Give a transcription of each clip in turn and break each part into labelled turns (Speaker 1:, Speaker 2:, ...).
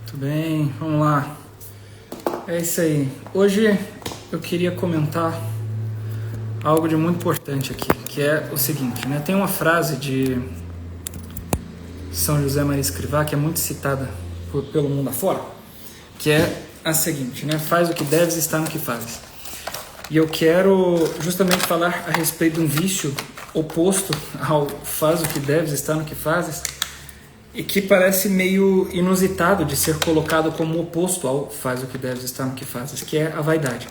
Speaker 1: Tudo bem, vamos lá. É isso aí. Hoje eu queria comentar algo de muito importante aqui, que é o seguinte, né? Tem uma frase de São José Maria Escrivá que é muito citada pelo mundo afora, que é a seguinte, né? Faz o que deves, está no que fazes. E eu quero justamente falar a respeito de um vício oposto ao faz o que deves, está no que fazes, e que parece meio inusitado de ser colocado como oposto ao faz o que deves, está no que fazes, que é a vaidade.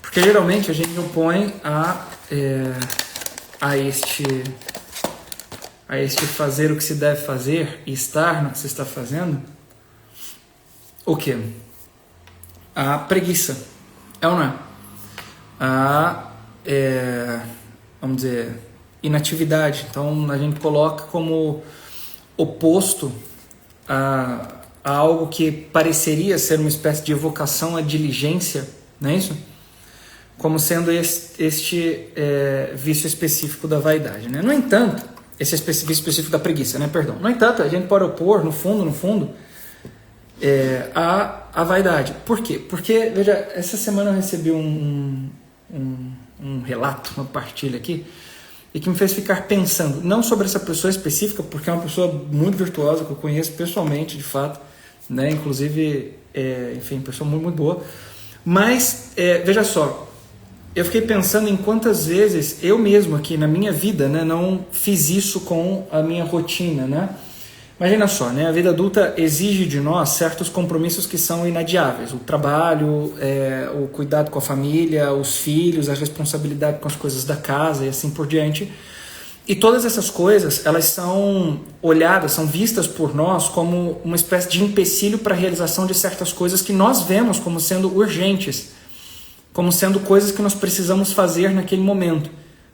Speaker 1: Porque geralmente a gente opõe a este fazer o que se deve fazer e estar no que se está fazendo, o quê? A preguiça. É ou não é? Vamos dizer, inatividade. Então a gente coloca como oposto a algo que pareceria ser uma espécie de evocação à diligência, não é isso? Como sendo este vício específico da vaidade, né? No entanto, esse vício específico da preguiça, né? Perdão. No entanto, a gente pode opor, no fundo, a vaidade. Por quê? Porque, veja, essa semana eu recebi um relato, uma partilha aqui, e que me fez ficar pensando, não sobre essa pessoa específica, porque é uma pessoa muito virtuosa, que eu conheço pessoalmente, de fato, né? Inclusive, enfim, pessoa muito, muito boa, mas, veja só, eu fiquei pensando em quantas vezes eu mesmo aqui na minha vida, né, não fiz isso com a minha rotina, né? Imagina só, né? A vida adulta exige de nós certos compromissos que são inadiáveis. O trabalho, o cuidado com a família, os filhos, a responsabilidade com as coisas da casa e assim por diante. E todas essas coisas, elas são olhadas, são vistas por nós como uma espécie de empecilho para a realização de certas coisas que nós vemos como sendo urgentes, como sendo coisas que nós precisamos fazer naquele momento,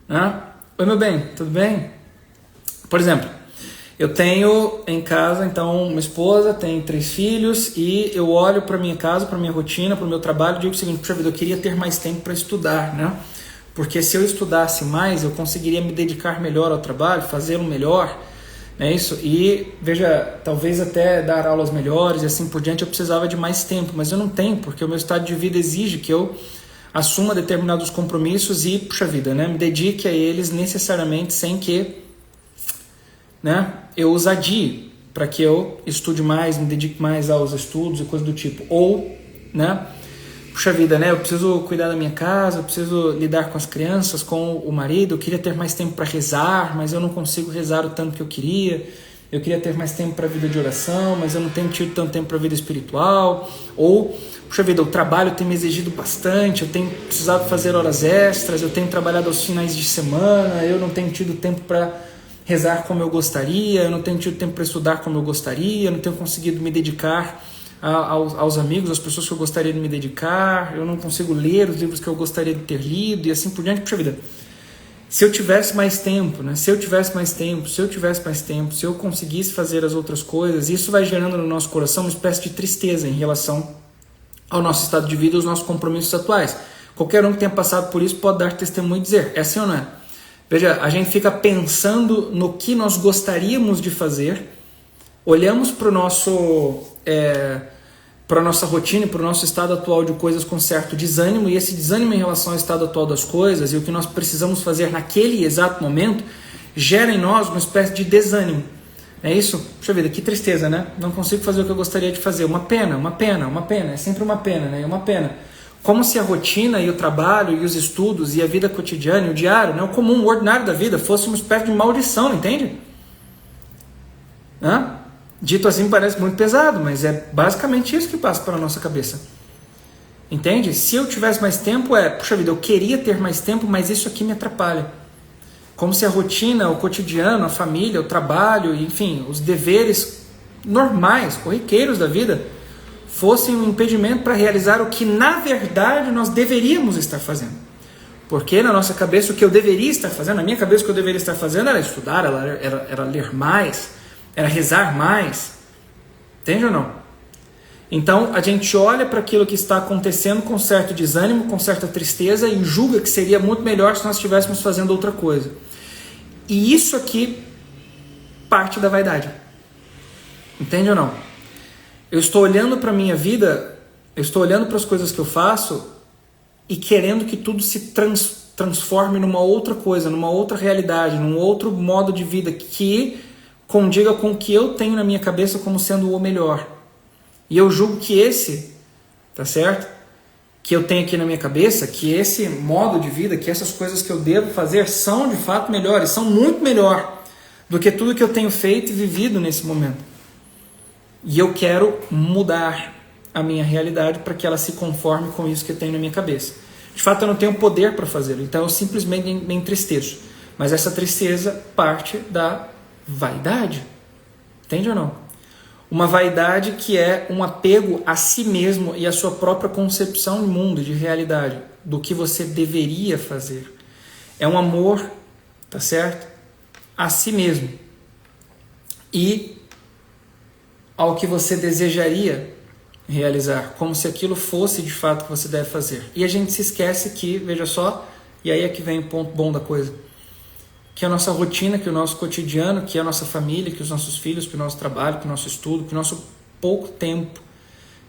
Speaker 1: né? Oi, meu bem, tudo bem? Por exemplo, eu tenho em casa, então, uma esposa, tenho 3 filhos e eu olho para minha casa, para minha rotina, para o meu trabalho e digo o seguinte: puxa vida, eu queria ter mais tempo para estudar, né? Porque se eu estudasse mais, eu conseguiria me dedicar melhor ao trabalho, fazê-lo melhor, né? Isso. E, veja, talvez até dar aulas melhores e assim por diante eu precisava de mais tempo, mas eu não tenho, porque o meu estado de vida exige que eu assuma determinados compromissos e, puxa vida, né? Me dedique a eles necessariamente sem que, né, eu os adie para que eu estude mais, me dedique mais aos estudos e coisas do tipo. Ou, né, puxa vida, né, eu preciso cuidar da minha casa, eu preciso lidar com as crianças, com o marido, eu queria ter mais tempo para rezar, mas eu não consigo rezar o tanto que eu queria ter mais tempo para a vida de oração, mas eu não tenho tido tanto tempo para a vida espiritual. Ou, puxa vida, o trabalho tem me exigido bastante, eu tenho precisado fazer horas extras, eu tenho trabalhado aos finais de semana, eu não tenho tido tempo para rezar como eu gostaria, eu não tenho tido tempo para estudar como eu gostaria, eu não tenho conseguido me dedicar aos amigos, às pessoas que eu gostaria de me dedicar, eu não consigo ler os livros que eu gostaria de ter lido e assim por diante. Puxa vida, se eu tivesse mais tempo, né? Se eu conseguisse fazer as outras coisas, isso vai gerando no nosso coração uma espécie de tristeza em relação ao nosso estado de vida e aos nossos compromissos atuais. Qualquer um que tenha passado por isso pode dar testemunho e dizer, é assim ou não é? Veja, a gente fica pensando no que nós gostaríamos de fazer, olhamos para a nossa rotina e para o nosso estado atual de coisas com certo desânimo, e esse desânimo em relação ao estado atual das coisas e o que nós precisamos fazer naquele exato momento gera em nós uma espécie de desânimo. É isso? Puxa vida, que tristeza, né? Não consigo fazer o que eu gostaria de fazer. Uma pena. É sempre uma pena, né? Uma pena. Como se a rotina e o trabalho e os estudos e a vida cotidiana e o diário, né, o comum, o ordinário da vida, fosse uma espécie de maldição, entende? Hã? Dito assim parece muito pesado, mas é basicamente isso que passa pela nossa cabeça. Entende? Se eu tivesse mais tempo, puxa vida, eu queria ter mais tempo, mas isso aqui me atrapalha. Como se a rotina, o cotidiano, a família, o trabalho, enfim, os deveres normais, corriqueiros da vida, fossem um impedimento para realizar o que na verdade nós deveríamos estar fazendo. Porque na nossa cabeça o que eu deveria estar fazendo, na minha cabeça o que eu deveria estar fazendo era estudar, era ler mais, era rezar mais. Entende ou não? Então a gente olha para aquilo que está acontecendo com certo desânimo, com certa tristeza e julga que seria muito melhor se nós estivéssemos fazendo outra coisa. E isso aqui parte da vaidade. Entende ou não? Eu estou olhando para a minha vida, eu estou olhando para as coisas que eu faço e querendo que tudo se transforme numa outra coisa, numa outra realidade, num outro modo de vida que condiga com o que eu tenho na minha cabeça como sendo o melhor. E eu julgo que esse, tá certo? Que eu tenho aqui na minha cabeça, que esse modo de vida, que essas coisas que eu devo fazer são de fato melhores, são muito melhor do que tudo que eu tenho feito e vivido nesse momento. E eu quero mudar a minha realidade para que ela se conforme com isso que eu tenho na minha cabeça. De fato, eu não tenho poder para fazê-lo, então eu simplesmente me entristeço. Mas essa tristeza parte da vaidade. Entende ou não? Uma vaidade que é um apego a si mesmo e a sua própria concepção de mundo, de realidade, do que você deveria fazer. É um amor, tá certo? A si mesmo. E ao que você desejaria realizar, como se aquilo fosse de fato o que você deve fazer. E a gente se esquece que, veja só, e aí é que vem o ponto bom da coisa, que a nossa rotina, que o nosso cotidiano, que a nossa família, que os nossos filhos, que o nosso trabalho, que o nosso estudo, que o nosso pouco tempo,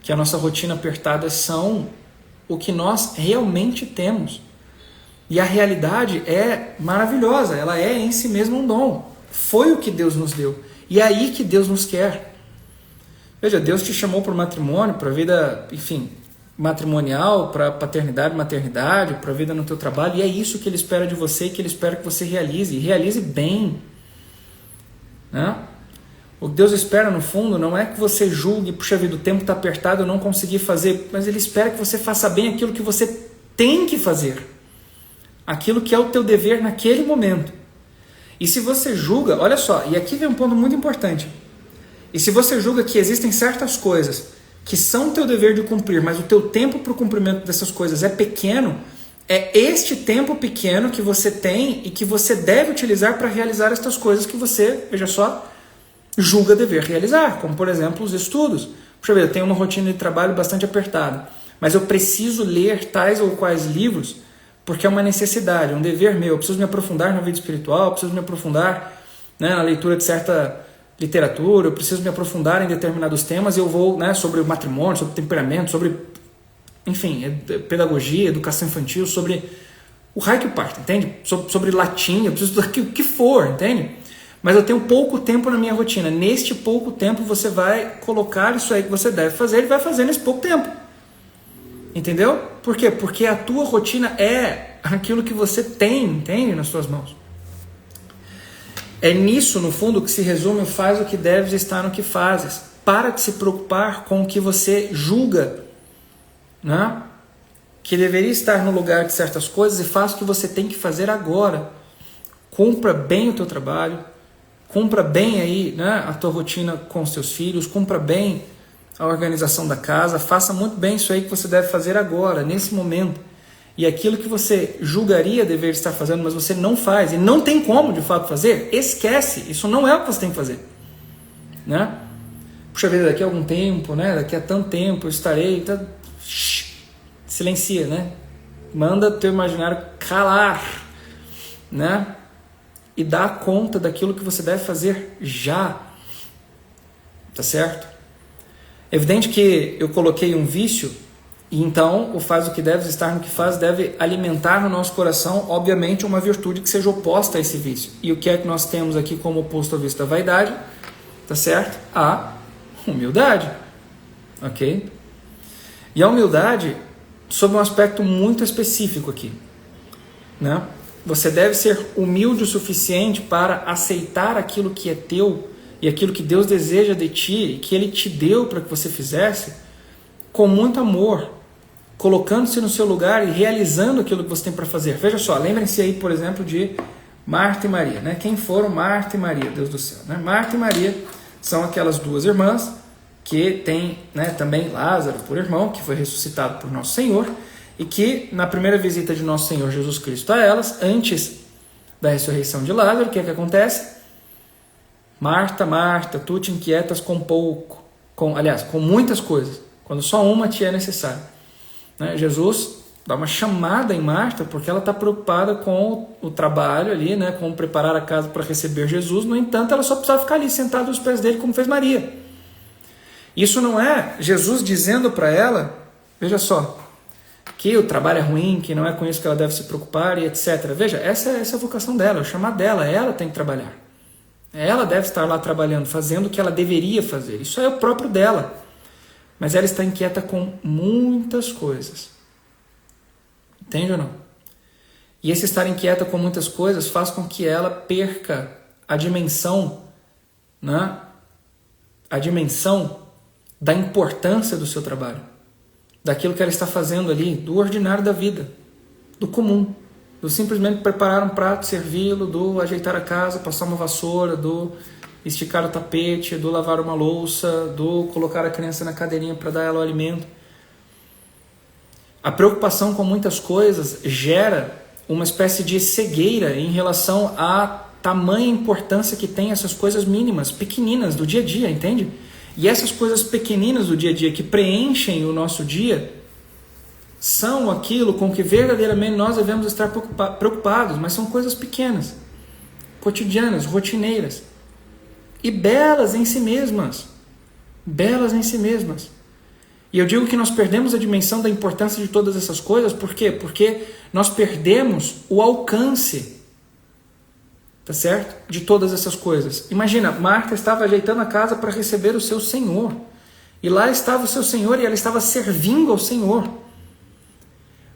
Speaker 1: que a nossa rotina apertada são o que nós realmente temos. E a realidade é maravilhosa, ela é em si mesma um dom. Foi o que Deus nos deu. E é aí que Deus nos quer. Veja, Deus te chamou para o matrimônio, para a vida, enfim, matrimonial, para paternidade, maternidade, para a vida no teu trabalho, e é isso que Ele espera de você e que Ele espera que você realize, e realize bem. Né? O que Deus espera, no fundo, não é que você julgue, puxa vida, o tempo está apertado, eu não consegui fazer, mas Ele espera que você faça bem aquilo que você tem que fazer, aquilo que é o teu dever naquele momento. E se você julga, olha só, e aqui vem um ponto muito importante, e se você julga que existem certas coisas que são teu dever de cumprir, mas o teu tempo para o cumprimento dessas coisas é pequeno, é este tempo pequeno que você tem e que você deve utilizar para realizar estas coisas que você, veja só, julga dever realizar, como por exemplo os estudos. Puxa vida, eu tenho uma rotina de trabalho bastante apertada, mas eu preciso ler tais ou quais livros porque é uma necessidade, um dever meu. Eu preciso me aprofundar na vida espiritual, eu preciso me aprofundar, né, na leitura de certa literatura, eu preciso me aprofundar em determinados temas e eu vou, né, sobre o matrimônio, sobre temperamento, sobre, enfim, pedagogia, educação infantil, sobre o raio que parte, entende? Sobre latim, eu preciso do que for, entende? Mas eu tenho pouco tempo na minha rotina. Neste pouco tempo você vai colocar isso aí que você deve fazer, ele vai fazer nesse pouco tempo. Entendeu? Por quê? Porque a tua rotina é aquilo que você tem, entende? Nas suas mãos. É nisso, no fundo, que se resume o faz o que deves estar no que fazes. Para de se preocupar com o que você julga, né? Que deveria estar no lugar de certas coisas e faz o que você tem que fazer agora. Cumpra bem o teu trabalho, cumpra bem aí, né, a tua rotina com os teus filhos, cumpra bem a organização da casa, faça muito bem isso aí que você deve fazer agora, nesse momento. E aquilo que você julgaria dever estar fazendo, mas você não faz, e não tem como de fato fazer, esquece, isso não é o que você tem que fazer. Né? Puxa vida, daqui a algum tempo, né? Daqui a tanto tempo eu estarei... Tá... Silencia, né? Manda teu imaginário calar, né? E dá conta daquilo que você deve fazer já. Tá certo? É evidente que eu coloquei um vício, e então o faz o que deves estar no que faz deve alimentar no nosso coração, obviamente, uma virtude que seja oposta a esse vício. E o que é que nós temos aqui como oposto ao vício da vaidade? Tá certo? A humildade. Ok? E a humildade, sob um aspecto muito específico aqui, né? Você deve ser humilde o suficiente para aceitar aquilo que é teu e aquilo que Deus deseja de ti e que Ele te deu para que você fizesse com muito amor, colocando-se no seu lugar e realizando aquilo que você tem para fazer. Veja só, lembrem-se aí, por exemplo, de Marta e Maria, né? Quem foram Marta e Maria, Deus do céu, né? Marta e Maria são aquelas duas irmãs que têm, né, também Lázaro por irmão, que foi ressuscitado por Nosso Senhor, e que na primeira visita de Nosso Senhor Jesus Cristo a elas, antes da ressurreição de Lázaro, o que é que acontece? Marta, Marta, tu te inquietas com pouco, com muitas coisas, quando só uma te é necessária. Né? Jesus dá uma chamada em Marta, porque ela está preocupada com o trabalho ali, né, com preparar a casa para receber Jesus. No entanto, ela só precisava ficar ali sentada aos pés dele, como fez Maria. Isso não é Jesus dizendo para ela, veja só, que o trabalho é ruim, que não é com isso que ela deve se preocupar e etc. Veja, essa é a vocação dela, é o chamado dela, ela tem que trabalhar. Ela deve estar lá trabalhando, fazendo o que ela deveria fazer. Isso é o próprio dela. Mas ela está inquieta com muitas coisas. Entende ou não? E esse estar inquieta com muitas coisas faz com que ela perca a dimensão, né? A dimensão da importância do seu trabalho, daquilo que ela está fazendo ali, do ordinário da vida, do comum, do simplesmente preparar um prato, servi-lo, do ajeitar a casa, passar uma vassoura, do esticar o tapete, do lavar uma louça, do colocar a criança na cadeirinha para dar ela o alimento. A preocupação com muitas coisas gera uma espécie de cegueira em relação à tamanha importância que tem essas coisas mínimas, pequeninas do dia a dia, entende? E essas coisas pequeninas do dia a dia que preenchem o nosso dia são aquilo com que verdadeiramente nós devemos estar preocupados, mas são coisas pequenas, cotidianas, rotineiras e belas em si mesmas. Belas em si mesmas. E eu digo que nós perdemos a dimensão da importância de todas essas coisas, por quê? Porque nós perdemos o alcance, tá certo? De todas essas coisas. Imagina, Marta estava ajeitando a casa para receber o seu Senhor. E lá estava o seu Senhor e ela estava servindo ao Senhor.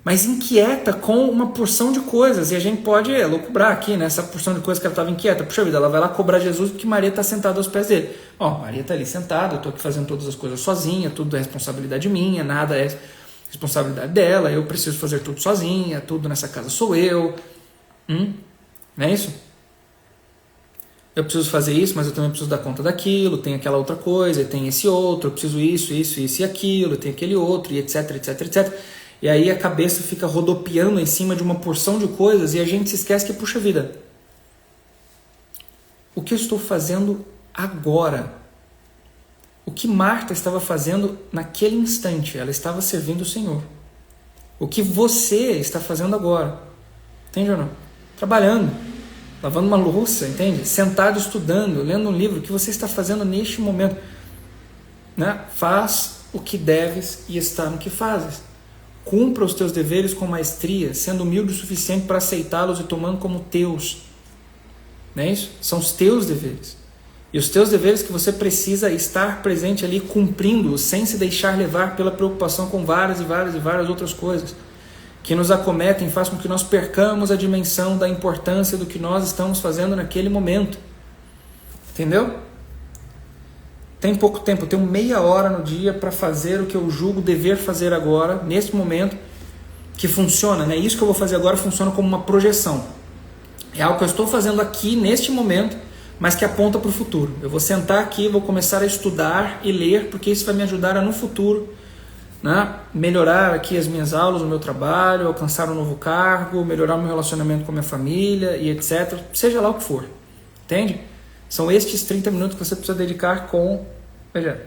Speaker 1: Mas inquieta com uma porção de coisas. E a gente pode lucubrar aqui nessa porção de coisas que ela estava inquieta. Puxa vida, ela vai lá cobrar Jesus porque Maria está sentada aos pés dele. Maria está ali sentada, eu estou aqui fazendo todas as coisas sozinha, tudo é responsabilidade minha, nada é responsabilidade dela, eu preciso fazer tudo sozinha, tudo nessa casa sou eu. Não é isso? Eu preciso fazer isso, mas eu também preciso dar conta daquilo, tem aquela outra coisa, tem esse outro, eu preciso isso e aquilo, tem aquele outro, e etc, etc, etc. E aí a cabeça fica rodopiando em cima de uma porção de coisas e a gente se esquece que, puxa vida, o que eu estou fazendo agora? O que Marta estava fazendo naquele instante? Ela estava servindo o Senhor. O que você está fazendo agora? Entende ou não? Trabalhando, lavando uma louça, entende? Sentado estudando, lendo um livro, o que você está fazendo neste momento? Né? Faz o que deves e está no que fazes. Cumpra os teus deveres com maestria, sendo humilde o suficiente para aceitá-los e tomando como teus. Não é isso? São os teus deveres. E os teus deveres que você precisa estar presente ali, cumprindo-os, sem se deixar levar pela preocupação com várias outras coisas que nos acometem, faz com que nós percamos a dimensão da importância do que nós estamos fazendo naquele momento. Entendeu? Tem pouco tempo, eu tenho meia hora no dia para fazer o que eu julgo dever fazer agora, nesse momento, que funciona, né? Isso que eu vou fazer agora funciona como uma projeção. É algo que eu estou fazendo aqui, neste momento, mas que aponta para o futuro. Eu vou sentar aqui, vou começar a estudar e ler, porque isso vai me ajudar a, no futuro, né, melhorar aqui as minhas aulas, o meu trabalho, alcançar um novo cargo, melhorar o meu relacionamento com a minha família e etc. Seja lá o que for. Entende? São estes 30 minutos que você precisa dedicar com, veja,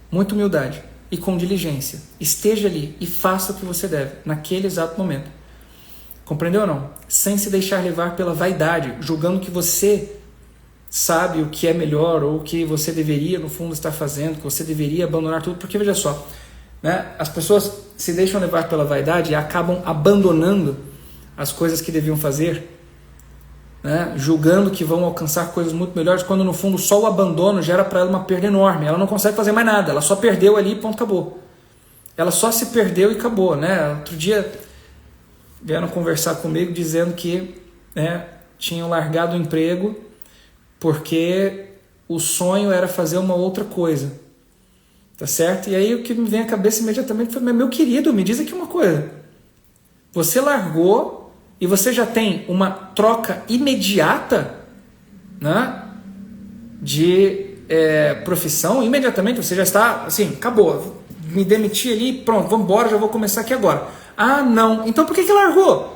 Speaker 1: muita humildade e com diligência. Esteja ali e faça o que você deve, naquele exato momento. Compreendeu ou não? Sem se deixar levar pela vaidade, julgando que você sabe o que é melhor ou o que você deveria, no fundo, estar fazendo, que você deveria abandonar tudo. Porque, veja só, né, as pessoas se deixam levar pela vaidade e acabam abandonando as coisas que deviam fazer, né, julgando que vão alcançar coisas muito melhores, quando no fundo só o abandono gera para ela uma perda enorme. Ela não consegue fazer mais nada, ela só perdeu ali e ponto, acabou. Ela só se perdeu e acabou. Né? Outro dia vieram conversar comigo dizendo que, né, tinham largado o emprego porque o sonho era fazer uma outra coisa. Tá certo? E aí o que me vem à cabeça imediatamente foi: meu querido, me diz aqui uma coisa. Você largou e você já tem uma troca imediata, né, de profissão, imediatamente você já está assim, acabou, me demiti ali, pronto, vamos embora, já vou começar aqui agora. Ah, não, então por que largou?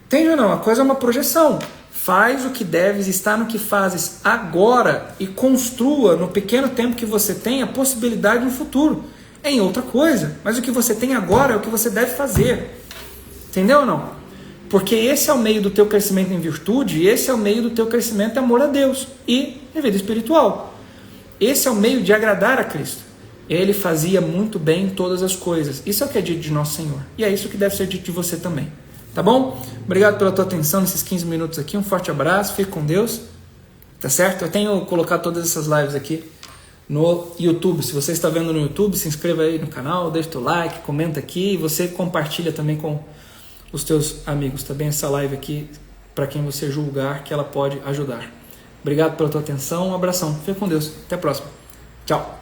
Speaker 1: Entende ou não? A coisa é uma projeção. Faz o que deves, está no que fazes agora e construa no pequeno tempo que você tem a possibilidade no futuro, em outra coisa, mas o que você tem agora é o que você deve fazer. Entendeu ou não? Porque esse é o meio do teu crescimento em virtude, e esse é o meio do teu crescimento em amor a Deus e em vida espiritual. Esse é o meio de agradar a Cristo. Ele fazia muito bem todas as coisas. Isso é o que é dito de nosso Senhor. E é isso que deve ser dito de você também. Tá bom? Obrigado pela tua atenção nesses 15 minutos aqui. Um forte abraço. Fique com Deus. Tá certo? Eu tenho colocado todas essas lives aqui no YouTube. Se você está vendo no YouTube, se inscreva aí no canal, deixa o teu like, comenta aqui e você compartilha também com os teus amigos, tá bem? Essa live aqui, para quem você julgar que ela pode ajudar. Obrigado pela tua atenção, um abração. Fique com Deus. Até a próxima. Tchau.